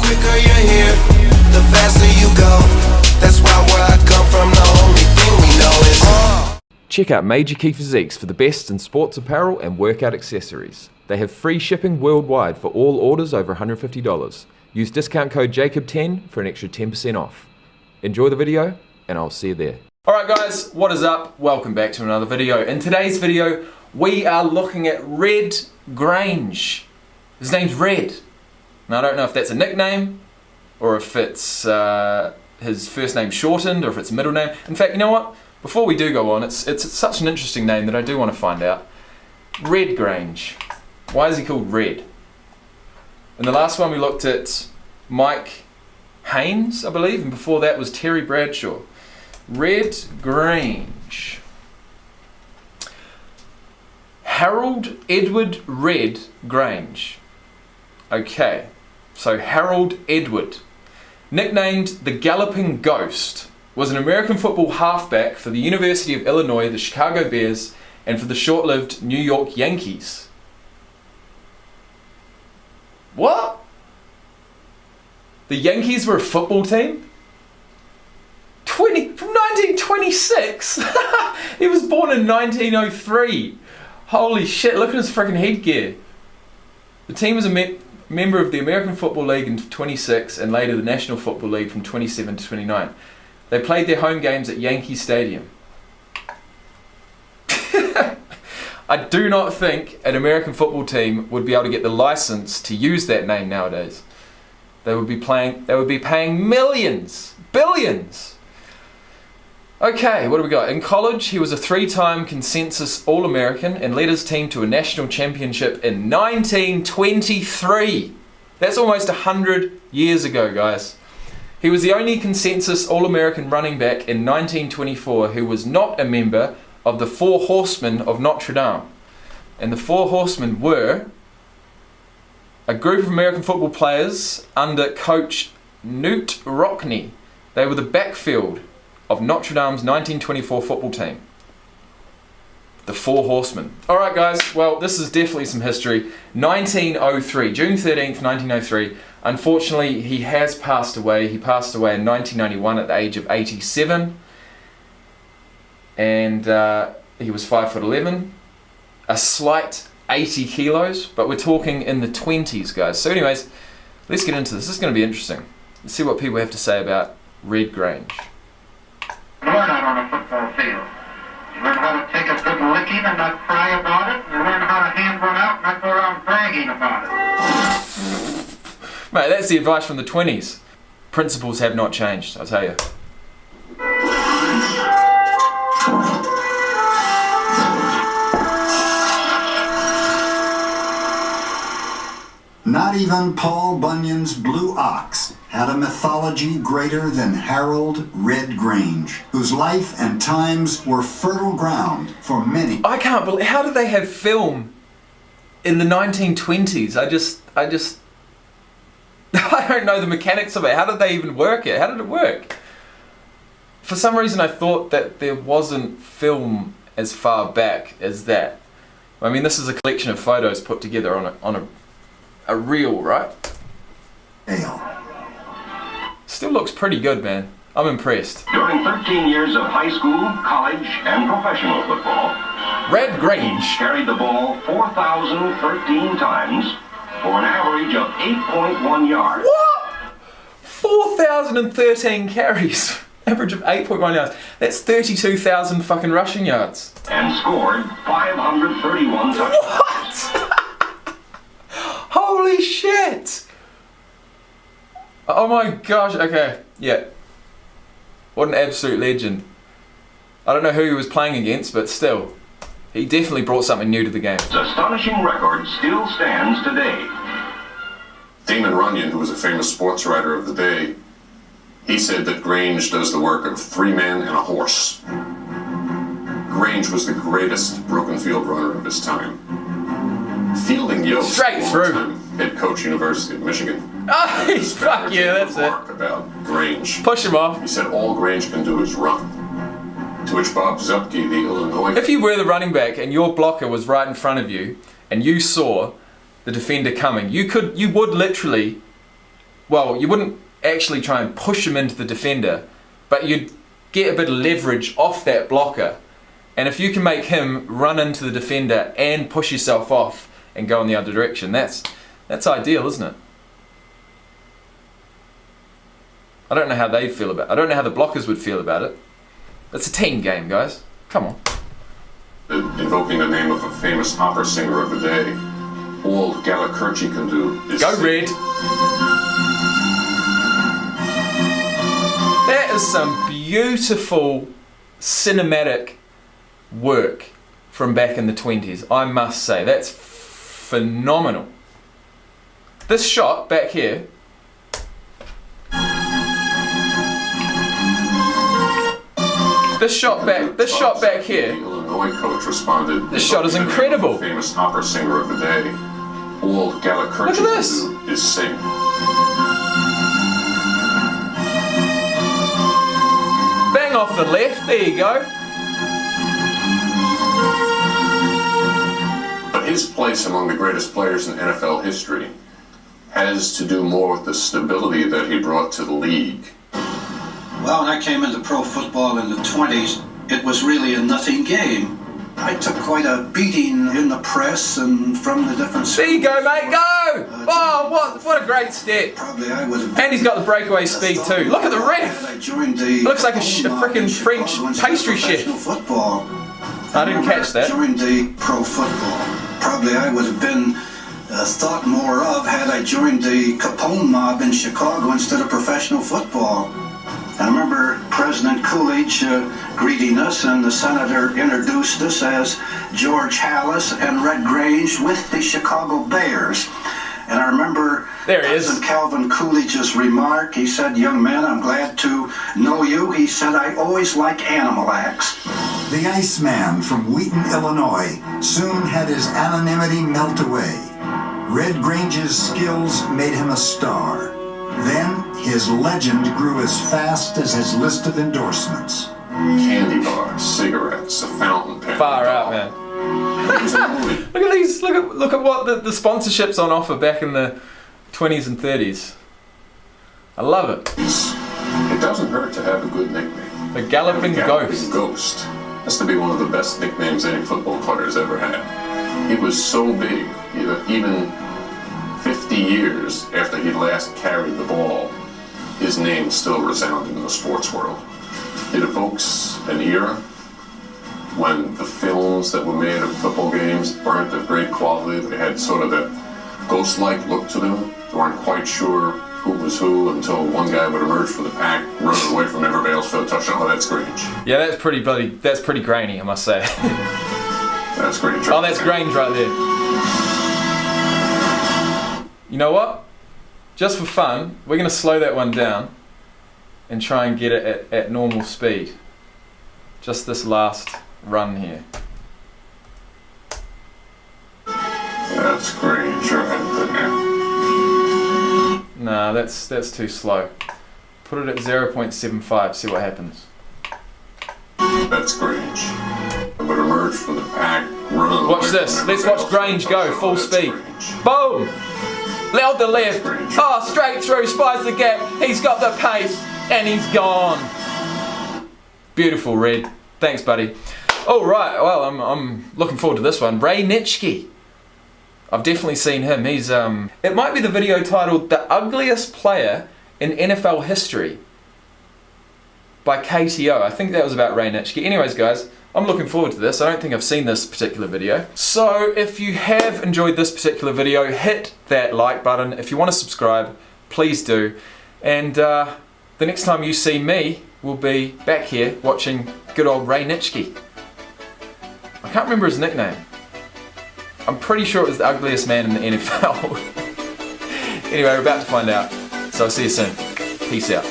quicker you're here, the faster you go. That's why where I come from, the only thing we know is Check out Major Key Physiques for the best in sports apparel and workout accessories. They have free shipping worldwide for all orders over $150. Use discount code JACOB10 for an extra 10% off. Enjoy the video, and I'll see you there. Alright guys, what is up? Welcome back to another video. In today's video, we are looking at Red Grange. His name's Red. Now I don't know if that's a nickname, or if it's his first name shortened, or if it's middle name. In fact, you know what? Before we do go on, it's such an interesting name that I do want to find out. Red Grange. Why is he called Red? In the last one we looked at Mike Haynes, I believe, and before that was Terry Bradshaw. Red Grange. Harold Edward Red Grange. Okay, so Harold Edward, nicknamed the Galloping Ghost, was an American football halfback for the University of Illinois, the Chicago Bears, and for the short-lived New York Yankees. What? The Yankees were a football team? From 1926? He was born in 1903. Holy shit, look at his freaking headgear. The team was a member of the American Football League in 26 and later the National Football League from 27 to 29. They played their home games at Yankee Stadium. I do not think an American football team would be able to get the license to use that name nowadays. They would be paying millions, billions. Okay, what do we got? In college, he was a 3-time consensus All-American and led his team to a national championship in 1923. That's almost 100 years ago, guys. He was the only consensus All-American running back in 1924 who was not a member of the Four Horsemen of Notre Dame. And the Four Horsemen were a group of American football players under coach Knute Rockne. They were the backfield of Notre Dame's 1924 football team. The Four Horsemen. Alright guys, well this is definitely some history. 1903, June 13th, 1903. Unfortunately, he has passed away. He passed away in 1991 at the age of 87. And he was 5'11", a slight 80 kilos, but we're talking in the 20s, guys. So anyways, let's get into this. This is going to be interesting. Let's see what people have to say about Red Grange. Learn out on a football field. You learn how to take a good licking and not cry about it. You learn how to hand one out and not go around bragging about it. Mate, that's the advice from the 20s. Principles have not changed, I'll tell you. Not even Paul Bunyan's Blue Ox had a mythology greater than Harold Red Grange, whose life and times were fertile ground for many. I can't believe, how did they have film in the 1920s? I don't know the mechanics of it. How did they even work it? How did it work? For some reason I thought that there wasn't film as far back as that. I mean, this is a collection of photos put together on a reel, right? Ale. Still looks pretty good, man. I'm impressed. During 13 years of high school, college, and professional football, Red Grange carried the ball 4,013 times for an average of 8.1 yards. What? 4,013 carries. Average of 8.1 yards. That's 32,000 fucking rushing yards. And scored 531 touchdowns. What? Holy shit! Oh my gosh, okay, yeah. What an absolute legend. I don't know who he was playing against, but still, he definitely brought something new to the game. This astonishing record still stands today. Damon Runyon, who was a famous sports writer of the day, he said that Grange does the work of 3 men and a horse. Grange was the greatest broken field runner of his time. Fielding Yost, Straight through. Head coach, University of Michigan. Oh, fuck yeah, that's it. About Grange. Push him off. He said all Grange can do is run. To which Bob Zupke, the Illinois... If you were the running back and your blocker was right in front of you and you saw the defender coming, you would literally well, you wouldn't actually try and push him into the defender, but you'd get a bit of leverage off that blocker. And if you can make him run into the defender and push yourself off and go in the other direction, that's ideal, isn't it? I don't know how they'd feel about it. I don't know how the blockers would feel about it. It's a team game, guys. Come on. Invoking the name of a famous opera singer of the day, all Galacurci can do is Go sing. Red! That is some beautiful cinematic work from back in the 20s, I must say. That's phenomenal. This shot back here, this shot back here, The Illinois coach responded, this shot is incredible. Famous opera singer of the day, all Galacurci Look at this. can do is sing. Bang off the left, there you go. But his place among the greatest players in NFL history has to do more with the stability that he brought to the league. Well, when I came into pro football in the 20s, it was really a nothing game. I took quite a beating in the press and from the different... There you go, mate, go! Oh, what a great step. Probably I would have... And he's got the breakaway speed too. Look at the ref! I joined the Looks like a frickin' French pastry chef. Football. I didn't catch that. Joined the pro football. Probably I would have been thought more of had I joined the Capone mob in Chicago instead of professional football. I remember President Coolidge greeting us, and the senator introduced us as George Halas and Red Grange with the Chicago Bears. And I remember President Calvin Coolidge's remark. He said, "Young man, I'm glad to know you." He said, "I always like animal acts." The Iceman from Wheaton, Illinois, soon had his anonymity melt away. Red Grange's skills made him a star. Then his legend grew as fast as his list of endorsements. Candy bars, cigarettes, a fountain pen. Far out, man. Look at these. Look at what the sponsorships on offer back in the 20s and 30s. I love it. It doesn't hurt to have a good nickname. The Galloping Ghost. Ghost has to be one of the best nicknames any football player's ever had. He was so big, even 50 years after he last carried the ball, his name still resounded in the sports world. It evokes an era when the films that were made of football games weren't of great quality. They had sort of that ghost-like look to them. They weren't quite sure who was who until one guy would emerge from the pack, run away from everybody else for a touchdown. Oh, that's Grange. Yeah, that's pretty grainy, I must say. That's Grange. Oh, that's Grange right there. You know what? Just for fun, we're going to slow that one down and try and get it at normal speed. Just this last run here. That's Grange right there. Nah, that's too slow. Put it at 0.75, see what happens. That's Grange. It would emerge from the pack, run. Watch this. Let's watch Grange go, full speed. Boom! Loud the left. Oh, straight through, spies the gap. He's got the pace, and he's gone. Beautiful, Red. Thanks, buddy. All right. Well, I'm looking forward to this one. Ray Nitschke. I've definitely seen him. He's It might be the video titled "The Ugliest Player in NFL History" by KTO. I think that was about Ray Nitschke. Anyways, guys, I'm looking forward to this. I don't think I've seen this particular video. So if you have enjoyed this particular video, hit that like button. If you want to subscribe, please do. And the next time you see me, we'll be back here watching good old Ray Nitschke. I can't remember his nickname. I'm pretty sure it was the ugliest man in the NFL. Anyway, we're about to find out. So I'll see you soon. Peace out.